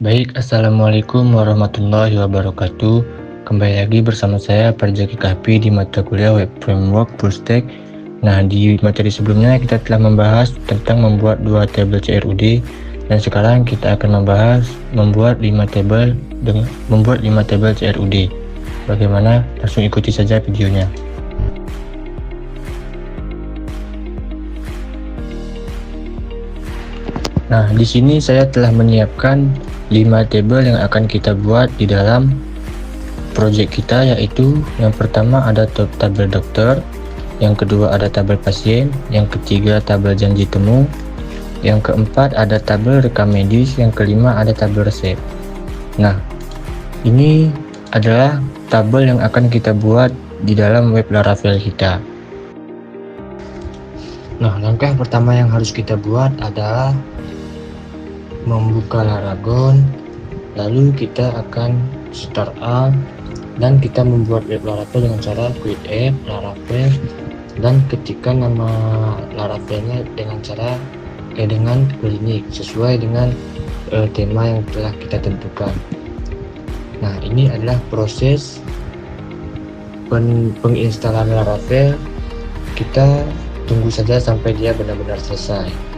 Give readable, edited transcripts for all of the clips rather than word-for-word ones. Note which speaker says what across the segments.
Speaker 1: Baik, Assalamualaikum warahmatullahi wabarakatuh. Kembali lagi bersama saya Parjaki Kahfi di mata kuliah Web Framework Full Stack. Nah, di materi sebelumnya kita telah membahas tentang membuat 2 tabel CRUD, dan sekarang kita akan membahas membuat 5 tabel CRUD. Bagaimana? Langsung ikuti saja videonya. Nah, di sini saya telah menyiapkan 5 tabel yang akan kita buat di dalam project kita, yaitu yang pertama ada tabel dokter, yang kedua ada tabel pasien, yang ketiga tabel janji temu, yang keempat ada tabel rekam medis, yang kelima ada tabel resep. Nah, ini adalah tabel yang akan kita buat di dalam web Laravel kita. Nah, langkah pertama yang harus kita buat adalah membuka Laragon, lalu kita akan start up dan kita membuat web Laravel dengan cara create app Laravel dan ketikkan nama Laravelnya dengan cara dengan klinik sesuai dengan tema yang telah kita tentukan. Nah, ini adalah proses penginstalan Laravel. Kita tunggu saja sampai dia benar-benar selesai.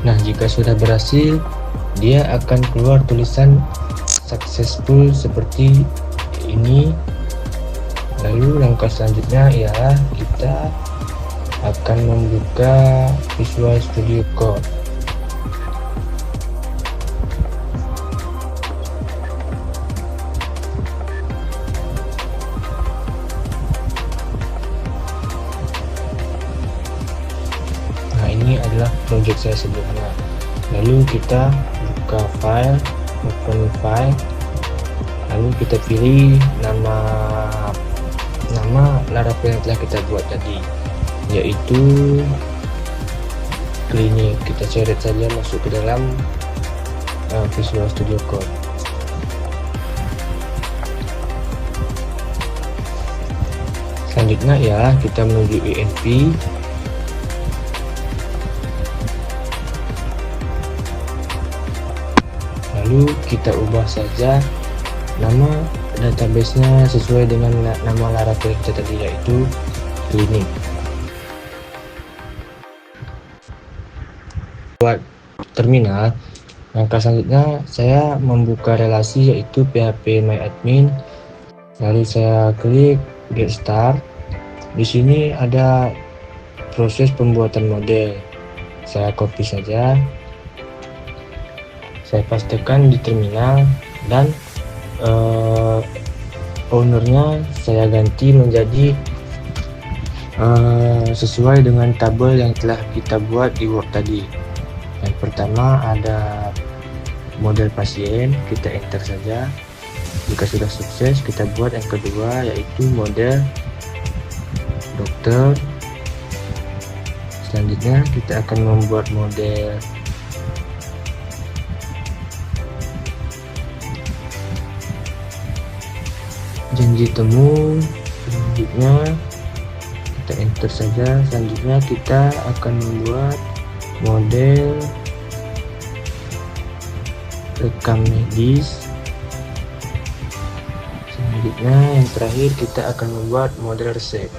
Speaker 1: Nah, jika sudah berhasil, dia akan keluar tulisan successful seperti ini. Lalu langkah selanjutnya ialah kita akan membuka Visual Studio Code. Nah, ini adalah project saya sebelumnya. Lalu kita buka file, open file, lalu kita pilih nama Laravel yang telah kita buat tadi, yaitu klinik. Kita coret saja masuk ke dalam Visual Studio Code. Selanjutnya ialah kita menuju env. Lalu kita ubah saja nama database-nya sesuai dengan nama Laravel kita tadi, yaitu klinik. Buat terminal, langkah selanjutnya saya membuka relasi yaitu PHP My Admin. Lalu saya klik Get Start. Di sini ada proses pembuatan model. Saya copy saja. Saya pastekan di terminal dan ownernya saya ganti menjadi sesuai dengan tabel yang telah kita buat di Word tadi. Yang pertama ada model pasien, kita enter saja. Jika sudah sukses, kita buat yang kedua yaitu model dokter. Selanjutnya kita akan membuat model janji temu. Selanjutnya kita enter saja. Selanjutnya kita akan membuat model rekam medis. Selanjutnya yang terakhir kita akan membuat model resep.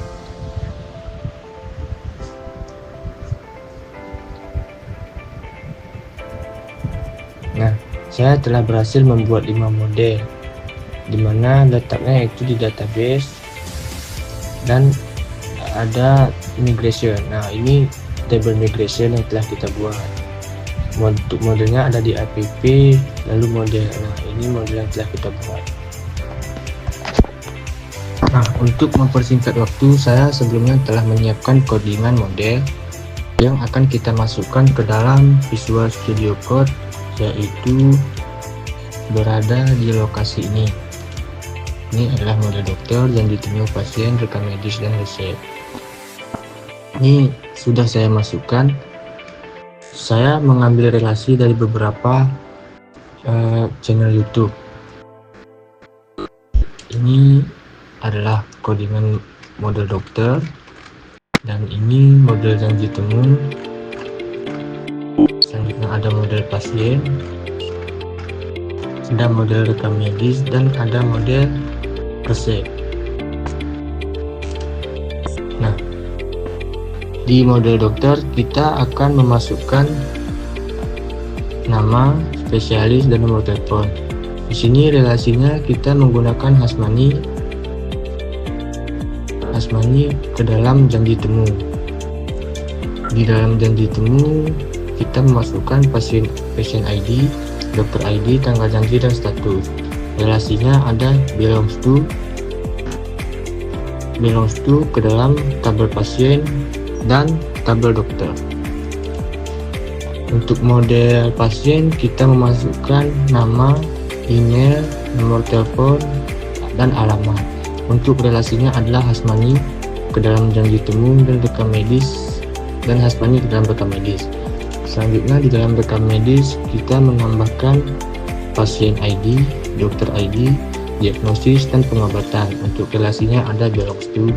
Speaker 1: Nah, saya telah berhasil membuat 5 model, dimana letaknya itu di database dan ada migration. Nah, ini table migration yang telah kita buat. Untuk modelnya ada di app, lalu model. Nah, ini model yang telah kita buat. Nah, untuk mempersingkat waktu, saya sebelumnya telah menyiapkan codingan model yang akan kita masukkan ke dalam Visual Studio Code, yaitu berada di lokasi ini. Ini adalah model dokter yang ditemu pasien, rekam medis, dan resep. Ini sudah saya masukkan. Saya mengambil relasi dari beberapa channel YouTube. Ini adalah codingan model dokter, dan ini model janji temu. Selanjutnya ada model pasien, ada model rekam medis, dan ada model resep. Nah, di model dokter kita akan memasukkan nama, spesialis, dan nomor telepon. Di sini relasinya kita menggunakan Hasmani ke dalam janji temu. Di dalam janji temu kita memasukkan pasien ID, dokter ID, tanggal janji, dan status. Relasinya ada belongs to ke dalam tabel pasien dan tabel dokter. Untuk model pasien kita memasukkan nama, email, nomor telepon, dan alamat. Untuk relasinya adalah Hasmani ke dalam janji temu dan rekam medis, dan Hasmani ke dalam rekam medis. Selanjutnya di dalam rekam medis kita menambahkan pasien ID, dokter ID, diagnosis, dan pengobatan. Untuk relasinya ada belongs to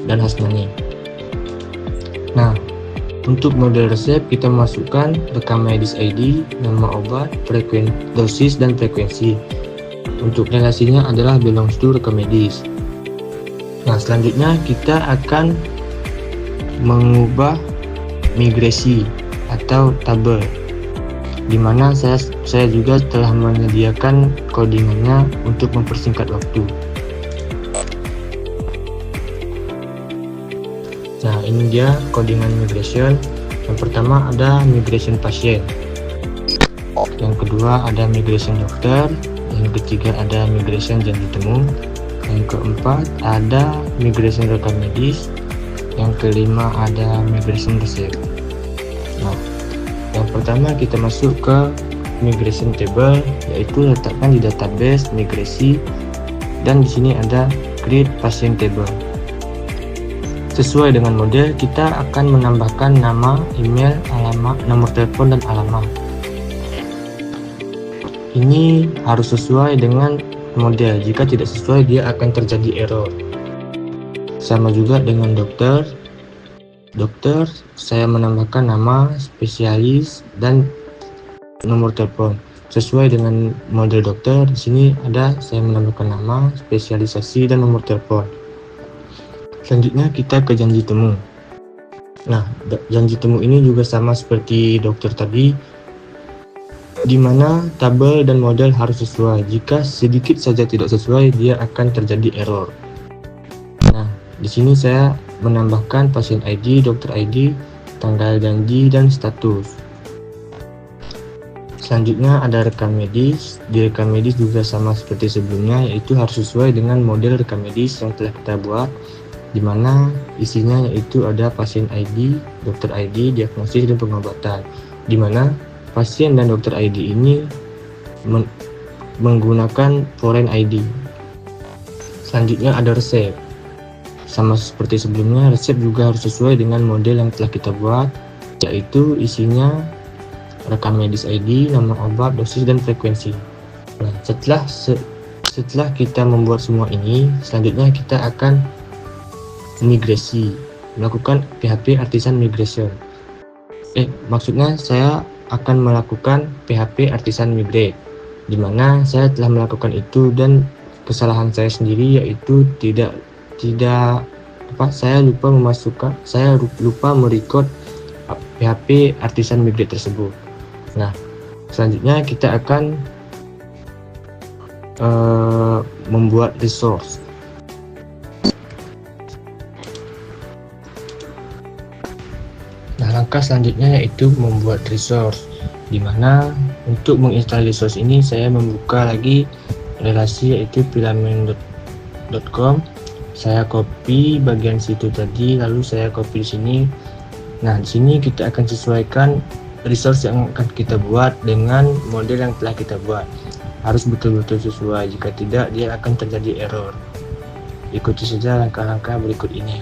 Speaker 1: dan Hasmani. Nah, untuk model resep kita masukkan rekam medis ID, nama obat, dosis, dan frekuensi. Untuk relasinya adalah belongs to rekam medis. Nah, selanjutnya kita akan mengubah migrasi. atau tabel, di mana saya juga telah menyediakan codingannya untuk mempersingkat waktu. Nah, ini dia codingan migration. Yang pertama ada migration pasien, yang kedua ada migration dokter, yang ketiga ada migration janji temu, yang keempat ada migration rekam medis, yang kelima ada migration resep. Nah, yang pertama kita masuk ke migration table, yaitu letakkan di database migrasi, dan di sini ada create patient table. Sesuai dengan model, kita akan menambahkan nama, email, alamat, nomor telepon, dan alamat. Ini harus sesuai dengan model. Jika tidak sesuai, dia akan terjadi error. Sama juga dengan dokter. Dokter, saya menambahkan nama, spesialis, dan nomor telepon. Sesuai dengan model dokter, di sini ada saya menambahkan nama, spesialisasi, dan nomor telepon. Selanjutnya kita ke janji temu. Nah, janji temu ini juga sama seperti dokter tadi, di mana tabel dan model harus sesuai. Jika sedikit saja tidak sesuai, dia akan terjadi error. Nah, di sini saya menambahkan pasien ID, dokter ID, tanggal janji, dan status. Selanjutnya ada rekam medis. Di rekam medis juga sama seperti sebelumnya, yaitu harus sesuai dengan model rekam medis yang telah kita buat, di mana isinya yaitu ada pasien ID, dokter ID, diagnosis, dan pengobatan, di mana pasien dan dokter ID ini menggunakan foreign ID. Selanjutnya ada resep. Sama seperti sebelumnya, resep juga harus sesuai dengan model yang telah kita buat, yaitu isinya rekam medis ID, nomor obat, dosis, dan frekuensi. Nah, setelah kita membuat semua ini, selanjutnya kita akan migrasi, melakukan PHP artisan migration. Maksudnya saya akan melakukan PHP artisan migrate, di mana saya telah melakukan itu, dan kesalahan saya sendiri yaitu saya lupa merecord PHP artisan migrate tersebut. Nah, selanjutnya kita akan membuat resource. Nah, langkah selanjutnya yaitu membuat resource, di mana untuk menginstal resource ini saya membuka lagi relasi yaitu filament.com. Saya copy bagian situ tadi, lalu saya copy di sini. Nah, di sini kita akan sesuaikan resource yang akan kita buat dengan model yang telah kita buat. Harus betul-betul sesuai, jika tidak dia akan terjadi error. Ikuti saja langkah-langkah berikut ini.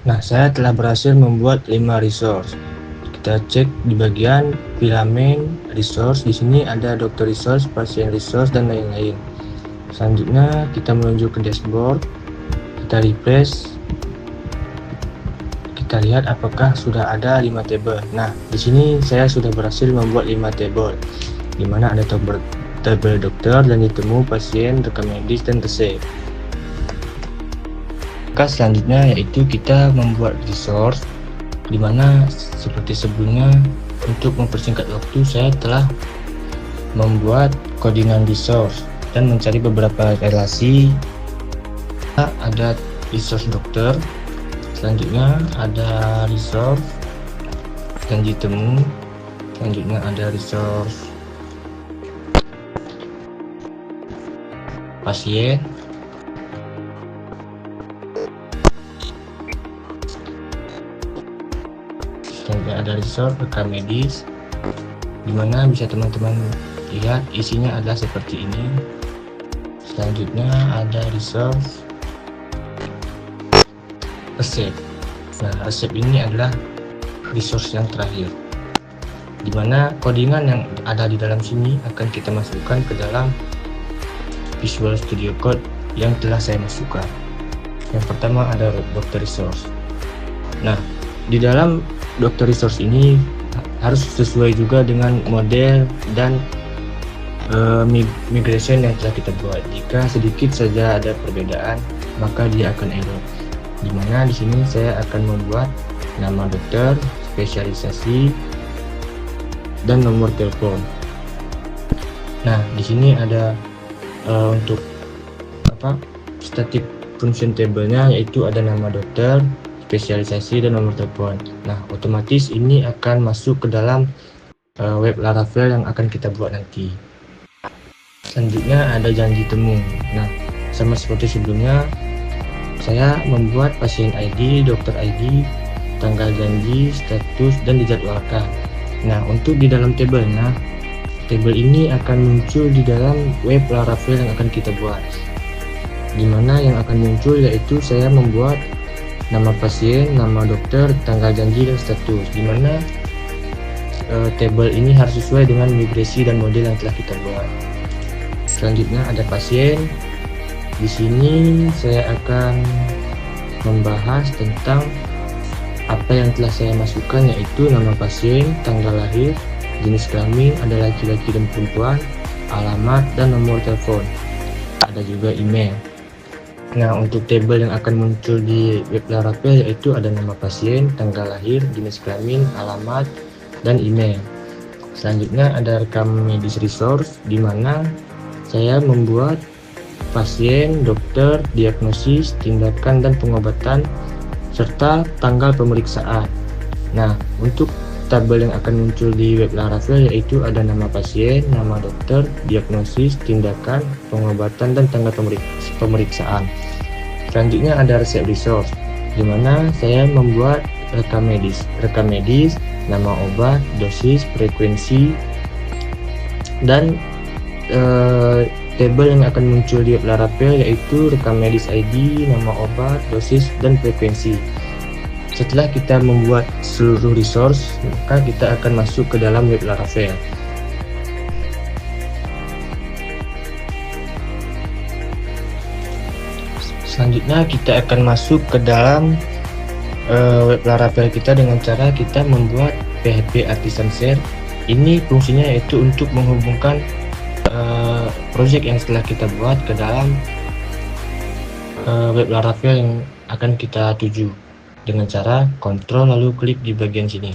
Speaker 1: Nah, saya telah berhasil membuat 5 resource. Kita cek di bagian filament resource. Di sini ada dokter resource, pasien resource, dan lain-lain. Selanjutnya kita menuju ke dashboard. Kita refresh. Kita lihat apakah sudah ada 5 table. Nah, di sini saya sudah berhasil membuat 5 table, di mana ada tabel dokter, janji temu, pasien, rekam medis, dan resep. Selanjutnya yaitu kita membuat resource, dimana seperti sebelumnya untuk mempersingkat waktu saya telah membuat codingan resource dan mencari beberapa relasi. Ada resource dokter, selanjutnya ada resource janji temu, selanjutnya ada resource pasien, selanjutnya ada resource rekam medis, dimana bisa teman-teman lihat isinya adalah seperti ini. Selanjutnya ada resource resep. Nah, resep ini adalah resource yang terakhir, dimana codingan yang ada di dalam sini akan kita masukkan ke dalam Visual Studio Code yang telah saya masukkan. Yang pertama ada dokter resource. Nah, di dalam dokter resource ini harus sesuai juga dengan model dan migration yang telah kita buat. Jika sedikit saja ada perbedaan, maka dia akan error. Dimana di sini saya akan membuat nama dokter, spesialisasi, dan nomor telepon. Nah, di sini ada untuk static function table-nya, yaitu ada nama dokter, spesialisasi, dan nomor telepon. Nah, otomatis ini akan masuk ke dalam web Laravel yang akan kita buat nanti. Selanjutnya ada janji temu. Nah, sama seperti sebelumnya, saya membuat pasien ID, dokter ID, tanggal janji, status, dan dijadwalkan. Nah, untuk di dalam tabelnya, tabel ini akan muncul di dalam web Laravel yang akan kita buat. Dimana yang akan muncul yaitu saya membuat nama pasien, nama dokter, tanggal janji, dan status. Dimana tabel ini harus sesuai dengan migrasi dan model yang telah kita buat. Selanjutnya ada pasien. Di sini saya akan membahas tentang apa yang telah saya masukkan, yaitu nama pasien, tanggal lahir, jenis kelamin, ada laki-laki dan perempuan, alamat, dan nomor telepon. Ada juga email. Nah, untuk tabel yang akan muncul di web Laravel yaitu ada nama pasien, tanggal lahir, jenis kelamin, alamat, dan email. Selanjutnya ada rekam medis resource, di mana saya membuat pasien, dokter, diagnosis, tindakan, dan pengobatan, serta tanggal pemeriksaan. Nah, untuk tabel yang akan muncul di web Laravel yaitu ada nama pasien, nama dokter, diagnosis, tindakan, pengobatan, dan tanggal pemeriksaan. Selanjutnya ada resep resource, di mana saya membuat rekam medis, nama obat, dosis, frekuensi, dan tabel yang akan muncul di web Laravel yaitu rekam medis ID, nama obat, dosis, dan frekuensi. Setelah kita membuat seluruh resource, maka kita akan masuk ke dalam web Laravel. Selanjutnya kita akan masuk ke dalam web Laravel kita dengan cara kita membuat PHP Artisan Share. Ini fungsinya yaitu untuk menghubungkan project yang setelah kita buat ke dalam web Laravel yang akan kita tuju dengan cara kontrol lalu klik di bagian sini.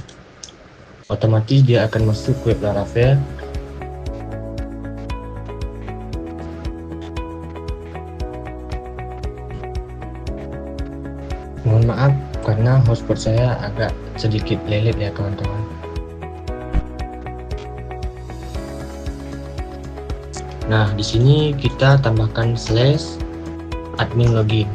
Speaker 1: Otomatis dia akan masuk ke web Laravel. Mohon maaf karena hotspot saya agak sedikit lelet ya kawan-kawan. Nah, di sini kita tambahkan slash admin login.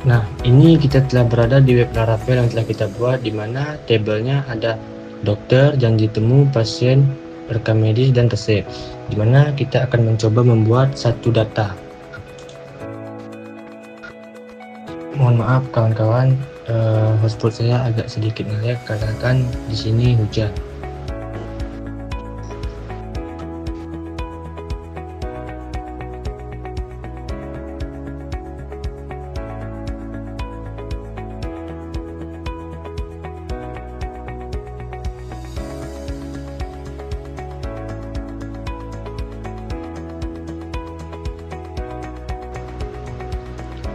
Speaker 1: Nah, ini kita telah berada di web Laravel yang telah kita buat, di mana tabelnya ada dokter, janji temu, pasien, rekam medis, dan resep. Di mana kita akan mencoba membuat satu data. Mohon maaf kawan-kawan, hotspot saya agak sedikit ngelag karena kan di sini hujan.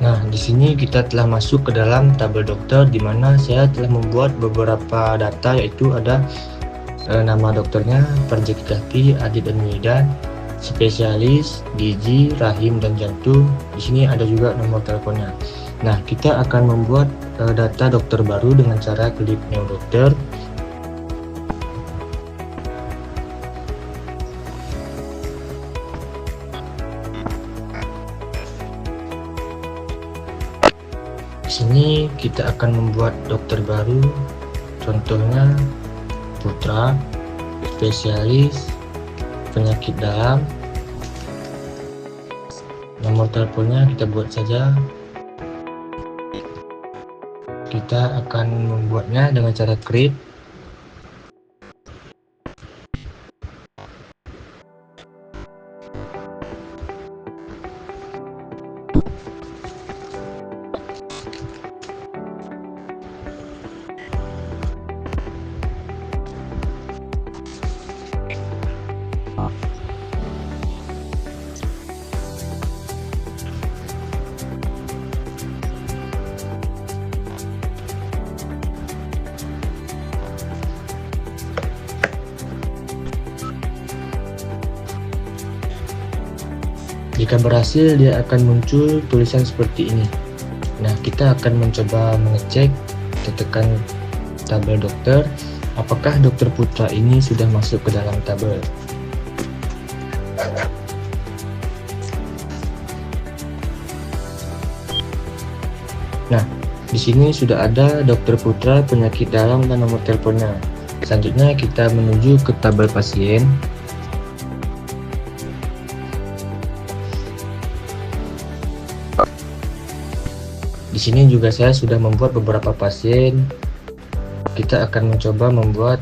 Speaker 1: Nah, di sini kita telah masuk ke dalam tabel dokter, di mana saya telah membuat beberapa data, yaitu ada nama dokternya, Farjaki Kaki, Adit dan Midan, spesialis, gizi, rahim, dan jantung. Di sini ada juga nomor teleponnya. Nah, kita akan membuat data dokter baru dengan cara klik new dokter. Di sini kita akan membuat dokter baru, contohnya Putra, spesialis penyakit dalam. Nomor teleponnya kita buat saja. Kita akan membuatnya dengan cara create. Jika berhasil, dia akan muncul tulisan seperti ini. Nah, kita akan mencoba mengecek, kita tekan tabel dokter, apakah dokter Putra ini sudah masuk ke dalam tabel. Nah, di sini sudah ada dokter Putra, penyakit dalam, dan nomor teleponnya. Selanjutnya kita menuju ke tabel pasien. Di sini juga saya sudah membuat beberapa pasien. Kita akan mencoba membuat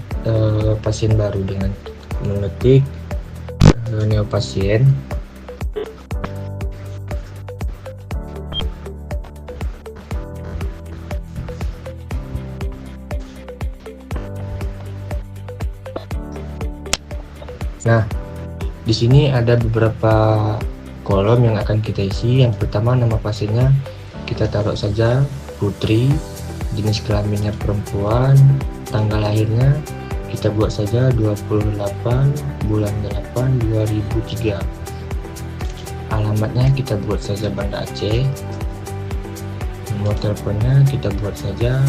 Speaker 1: pasien baru dengan mengetik new pasien. Nah, di sini ada beberapa kolom yang akan kita isi. Yang pertama, nama pasiennya kita taruh saja Putri, jenis kelaminnya perempuan, tanggal lahirnya kita buat saja 28 bulan 8 2003. Alamatnya kita buat saja Banda Aceh. Nomor teleponnya kita buat saja.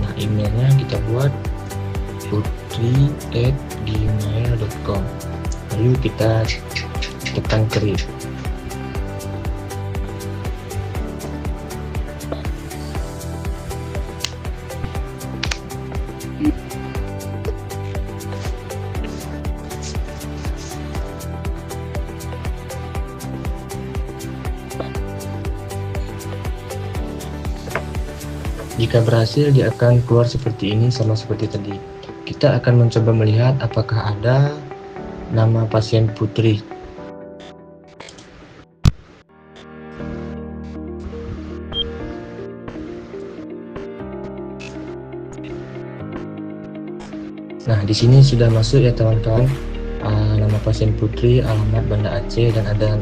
Speaker 1: Nah, emailnya kita buat putri@gmail.com. Lalu kita tekan create. Jika berhasil, dia akan keluar seperti ini, sama seperti tadi. Kita akan mencoba melihat apakah ada nama pasien Putri. Nah, di sini sudah masuk ya teman-teman, nama pasien Putri, alamat Banda Aceh, dan ada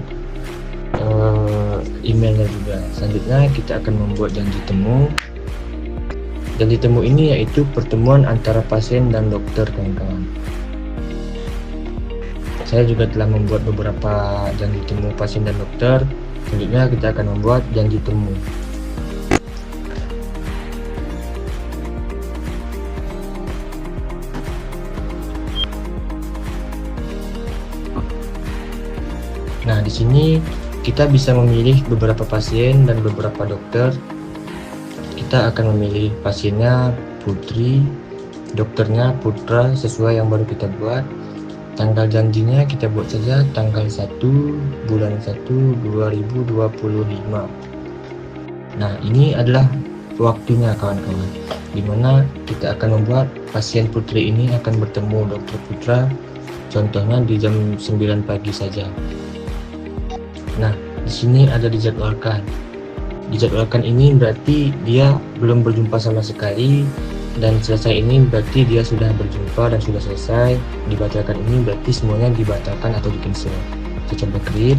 Speaker 1: emailnya juga. Selanjutnya kita akan membuat janji temu. Janji temu ini yaitu pertemuan antara pasien dan dokter, kawan-kawan. Saya juga telah membuat beberapa janji temu pasien dan dokter. Selanjutnya kita akan membuat janji temu. Nah, di sini kita bisa memilih beberapa pasien dan beberapa dokter. Kita akan memilih pasiennya Putri, dokternya Putra sesuai yang baru kita buat. Tanggal janjinya kita buat saja tanggal 1 bulan 1 2025. Nah, ini adalah waktunya kawan-kawan, dimana kita akan membuat pasien Putri ini akan bertemu dokter Putra, contohnya di jam 9 pagi saja. Nah, di sini ada dijadwalkan. Dijadwalkan ini berarti dia belum berjumpa sama sekali, dan selesai ini berarti dia sudah berjumpa dan sudah selesai. Dibatalkan ini berarti semuanya dibatalkan atau di cancel. Saya coba create.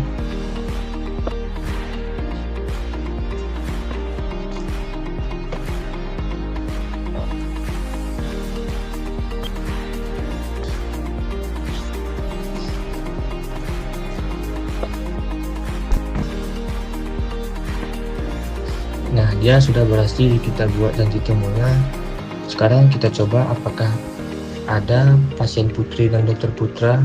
Speaker 1: dia sudah berhasil kita buat janji temunya. Sekarang kita coba apakah ada pasien Putri dan dokter Putra.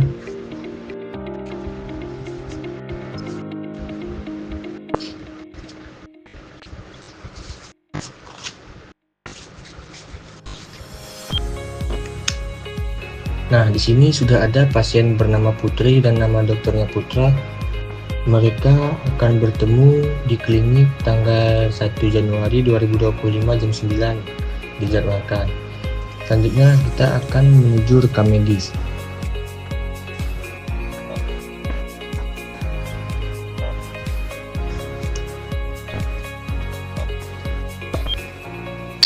Speaker 1: Nah, di sini sudah ada pasien bernama Putri dan nama dokternya Putra. Mereka akan bertemu di klinik tanggal 1 Januari 2025 jam 9 dijadwalkan. Selanjutnya kita akan menuju rekam medis.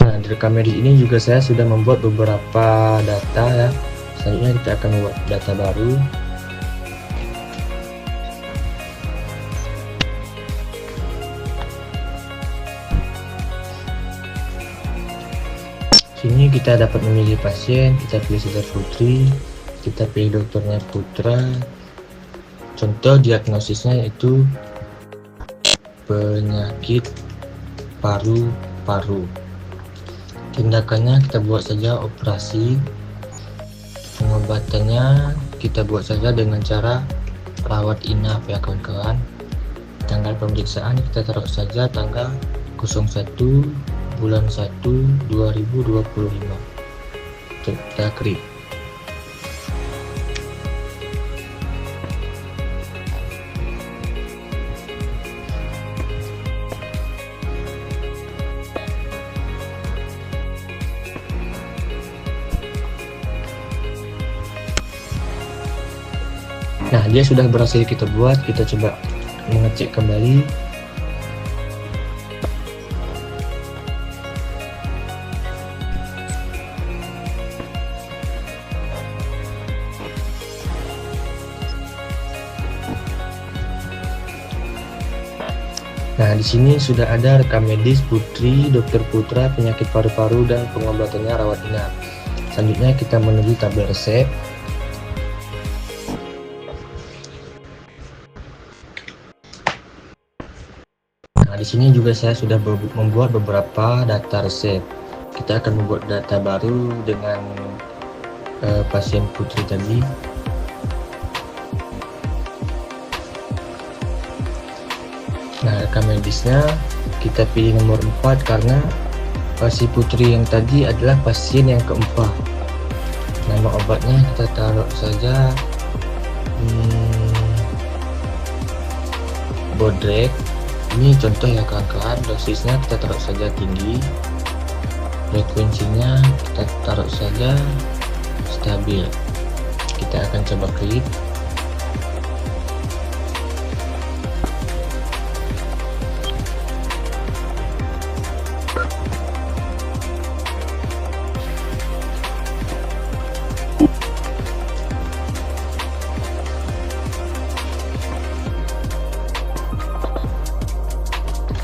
Speaker 1: Nah, di rekam medis ini juga saya sudah membuat beberapa data ya. Selanjutnya kita akan membuat data baru. Sini kita dapat memilih pasien, kita pilih saja Putri, kita pilih dokternya Putra. Contoh diagnosisnya yaitu penyakit paru-paru. Tindakannya kita buat saja operasi. Pengobatannya kita buat saja dengan cara rawat inap ya kawan-kawan. Tanggal pemeriksaan kita taruh saja tanggal 01 bulan 1 2025. Kita klik. Nah, dia sudah berhasil kita buat. Kita coba mengecek kembali. Nah, di sini sudah ada rekam medis Putri, dokter Putra, penyakit paru-paru dan pengobatannya rawat inap. Selanjutnya kita menuju tabel resep. Nah, di sini juga saya sudah membuat beberapa data resep. Kita akan membuat data baru dengan pasien Putri tadi. Nah, rekam medisnya kita pilih nomor 4 karena si Putri yang tadi adalah pasien yang keempat. Nama obatnya kita taruh saja Bodrek. Ini contoh ya kawan-kawan. Dosisnya kita taruh saja tinggi, frekuensinya kita taruh saja stabil. Kita akan coba klik.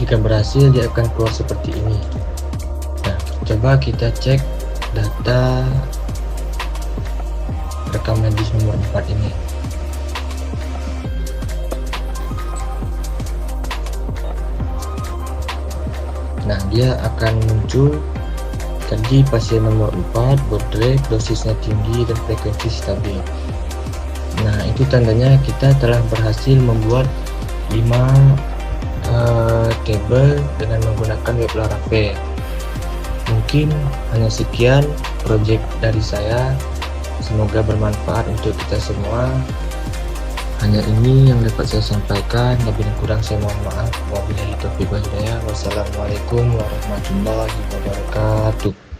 Speaker 1: Jika berhasil, dia akan keluar seperti ini. Nah, coba kita cek data rekam medis nomor 4 ini. Nah, dia akan muncul tadi pasien nomor 4 Bodrek, dosisnya tinggi dan frekuensi stabil. Nah, itu tandanya kita telah berhasil membuat 5 tabel dengan menggunakan web Laravel. Mungkin hanya sekian project dari saya. Semoga bermanfaat untuk kita semua. Hanya ini yang dapat saya sampaikan. Lebih kurang saya mohon maaf. Wabillahi taufiq wal hidayah. Wassalamualaikum warahmatullahi wabarakatuh.